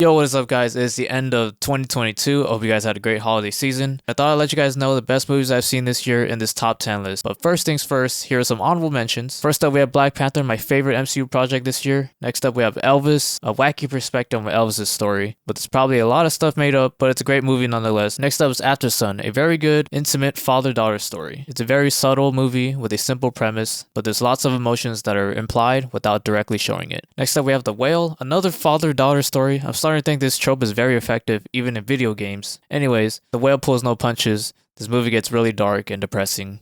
Yo, what is up guys? It's the end of 2022. I hope you guys had a great holiday season. I thought I'd let you guys know the best movies I've seen this year in this top 10 list. But first things first, here are some honorable mentions. First up, we have Black Panther, my favorite MCU project this year. Next up, we have Elvis, a wacky perspective on Elvis' story. But there's probably a lot of stuff made up, but it's a great movie nonetheless. Next up is After Sun, a very good, intimate father-daughter story. It's a very subtle movie with a simple premise, but there's lots of emotions that are implied without directly showing it. Next up, we have The Whale, another father-daughter story. I'm starting to think this trope is very effective even in video games. Anyways, The Whale pulls no punches. This movie gets really dark and depressing.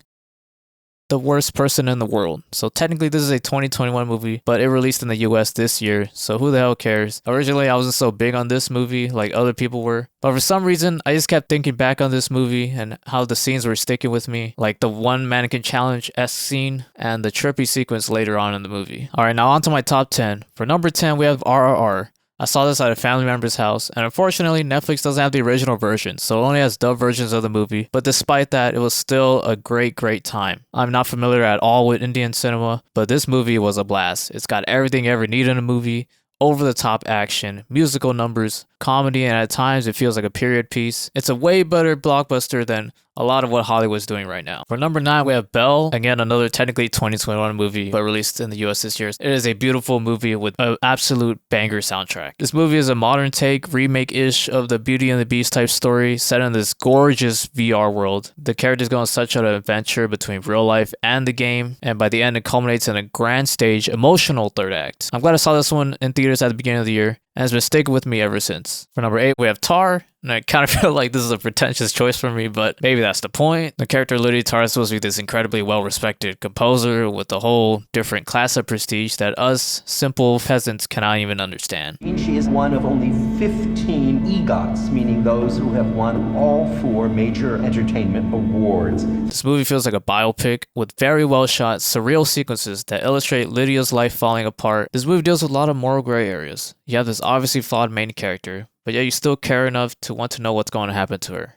The Worst Person in the World. So technically this is a 2021 movie, but it released in the US this year, so who the hell cares? Originally I wasn't so big on this movie like other people were, but for some reason I just kept thinking back on this movie and how the scenes were sticking with me, like the one mannequin challenge-esque scene and the trippy sequence later on in the movie. Alright, now on to my top 10. For number 10 we have RRR. I saw this at a family member's house, and unfortunately, Netflix doesn't have the original version, so it only has dubbed versions of the movie, but despite that, it was still a great time. I'm not familiar at all with Indian cinema, but this movie was a blast. It's got everything you ever need in a movie, over-the-top action, musical numbers, comedy, and at times it feels like a period piece. It's a way better blockbuster than a lot of what Hollywood's doing right now. For number 9, we have BELLE. Again, another technically 2021 movie, but released in the US this year. It is a beautiful movie with an absolute banger soundtrack. This movie is a modern take, remake-ish of the Beauty and the Beast type story, set in this gorgeous VR world. The characters go on such an adventure between real life and the game, and by the end it culminates in a grand stage, emotional third act. I'm glad I saw this one in theaters at the beginning of the year, and it's been sticking with me ever since. For number 8, we have Tar, and I kind of feel like this is a pretentious choice for me, but maybe that's the point. The character Lily Tar is supposed to be this incredibly well-respected composer with a whole different class of prestige that us simple peasants cannot even understand. She is one of only 15 EGOTs, meaning those who have won all 4 major entertainment awards. This movie feels like a biopic with very well-shot, surreal sequences that illustrate Lydia's life falling apart. This movie deals with a lot of moral gray areas. You have this obviously flawed main character, but yet you still care enough to want to know what's going to happen to her.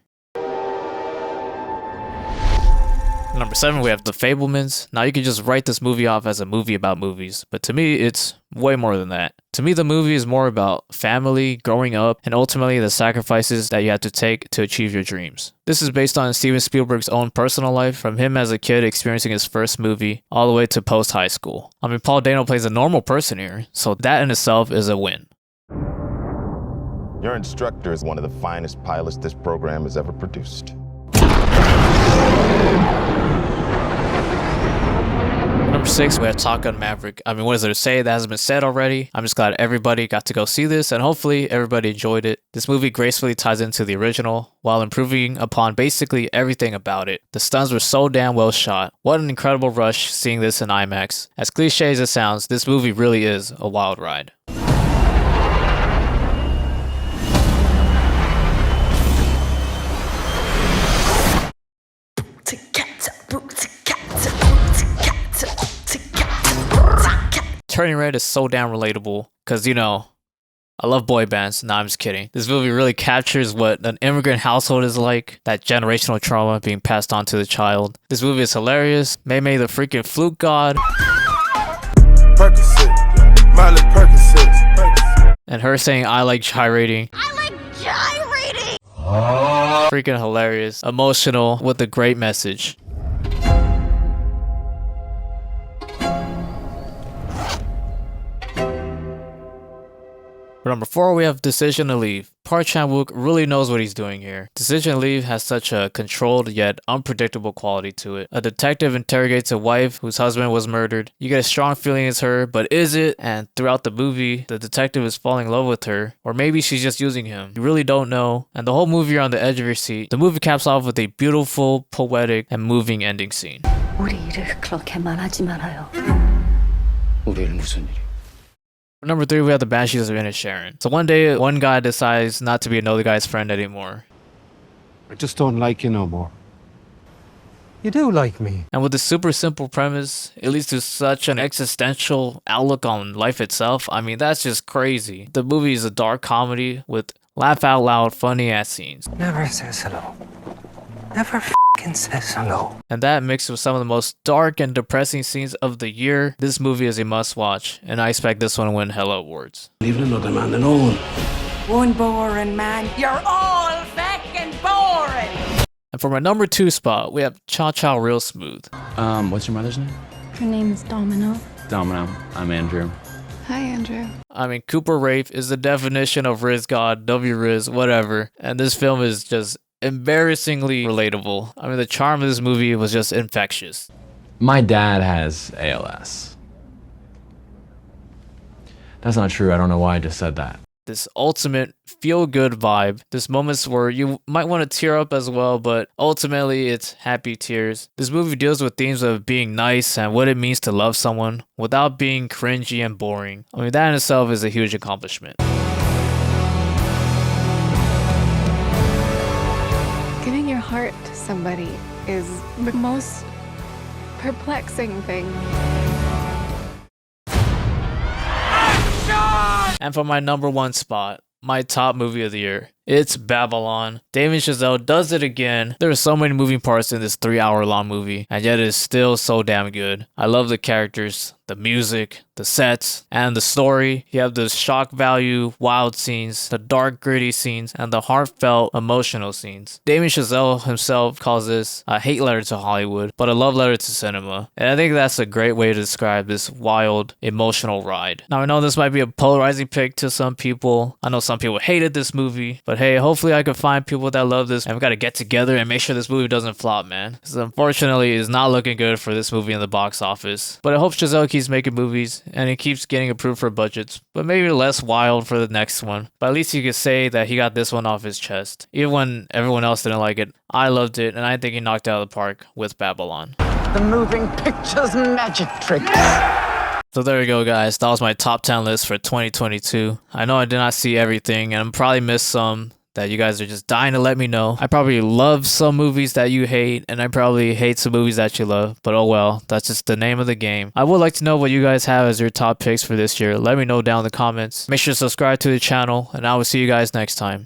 Number 7, we have The FABELMANS. Now you can just write this movie off as a movie about movies, but to me it's way more than that. To me the movie is more about family, growing up, and ultimately the sacrifices that you have to take to achieve your dreams. This is based on Steven Spielberg's own personal life, from him as a kid experiencing his first movie, all the way to post-high school. I mean, Paul Dano plays a normal person here, so that in itself is a win. Your instructor is one of the finest pilots this program has ever produced. Number 6, we have Top Gun Maverick. I mean, what is there to say that hasn't been said already? I'm just glad everybody got to go see this, and hopefully everybody enjoyed it. This movie gracefully ties into the original, while improving upon basically everything about it. The stunts were so damn well shot. What an incredible rush seeing this in IMAX. As cliche as it sounds, this movie really is a wild ride. Turning Red is so damn relatable, because, you know, I love boy bands. Nah, I'm just kidding. This movie really captures what an immigrant household is like, that generational trauma being passed on to the child. This movie is hilarious. May the freaking flute god. And her saying, I like gyrating. I like gyrating! Freaking hilarious. Emotional, with a great message. For number 4, we have Decision to Leave. Park Chan-wook really knows what he's doing here. Decision to Leave has such a controlled yet unpredictable quality to it. A detective interrogates a wife whose husband was murdered. You get a strong feeling it's her, but is it? And throughout the movie, the detective is falling in love with her, or maybe she's just using him. You really don't know. And the whole movie you're on the edge of your seat. The movie caps off with a beautiful, poetic, and moving ending scene. 우리 일을 그렇게 말하지 말아요. 우리는 무슨 일이? For number 3, we have the Banshees of INISHERIN. So one day, one guy decides not to be another guy's friend anymore. I just don't like you no more. You do like me. And with this super simple premise, it leads to such an existential outlook on life itself. I mean, that's just crazy. The movie is a dark comedy with laugh out loud funny ass scenes. Never says hello. Never f***ing says hello. And that mixed with some of the most dark and depressing scenes of the year, this movie is a must watch, and I expect this one to win hella awards. Leaving another man alone. One boring man. You're all fucking boring. And for my number 2 spot, we have Cha Cha Real Smooth. What's your mother's name? Her name is Domino. Domino. I'm Andrew. Hi, Andrew. I mean, Cooper Rafe is the definition of Riz God, W Riz, whatever. And this film is just embarrassingly relatable. I mean, the charm of this movie was just infectious. My dad has ALS. That's not true. I don't know why I just said that. This ultimate feel-good vibe. There's moments where you might want to tear up as well, but ultimately it's happy tears. This movie deals with themes of being nice and what it means to love someone without being cringy and boring. I mean, that in itself is a huge accomplishment. Giving your heart to somebody is the most perplexing thing. And for my number 1 spot, my top movie of the year, it's Babylon. Damien Chazelle does it again. There are so many moving parts in this 3-hour-long movie, and yet it's still so damn good. I love the characters, the music, the sets, and the story. You have the shock value, wild scenes, the dark, gritty scenes, and the heartfelt, emotional scenes. Damien Chazelle himself calls this a hate letter to Hollywood, but a love letter to cinema. And I think that's a great way to describe this wild, emotional ride. Now, I know this might be a polarizing pick to some people. I know some people hated this movie, but hey, hopefully I can find people that love this, and we gotta get together and make sure this movie doesn't flop, man. Because unfortunately, it's not looking good for this movie in the box office. But I hope Chazelle keeps making movies, and he keeps getting approved for budgets, but maybe less wild for the next one. But at least you could say that he got this one off his chest. Even when everyone else didn't like it, I loved it, and I think he knocked it out of the park with Babylon. The moving pictures magic tricks. So there you go, guys. That was my top 10 list for 2022. I know I did not see everything, and I probably missed some that you guys are just dying to let me know. I probably love some movies that you hate, and I probably hate some movies that you love, but oh well, that's just the name of the game. I would like to know what you guys have as your top picks for this year. Let me know down in the comments. Make sure to subscribe to the channel, and I will see you guys next time.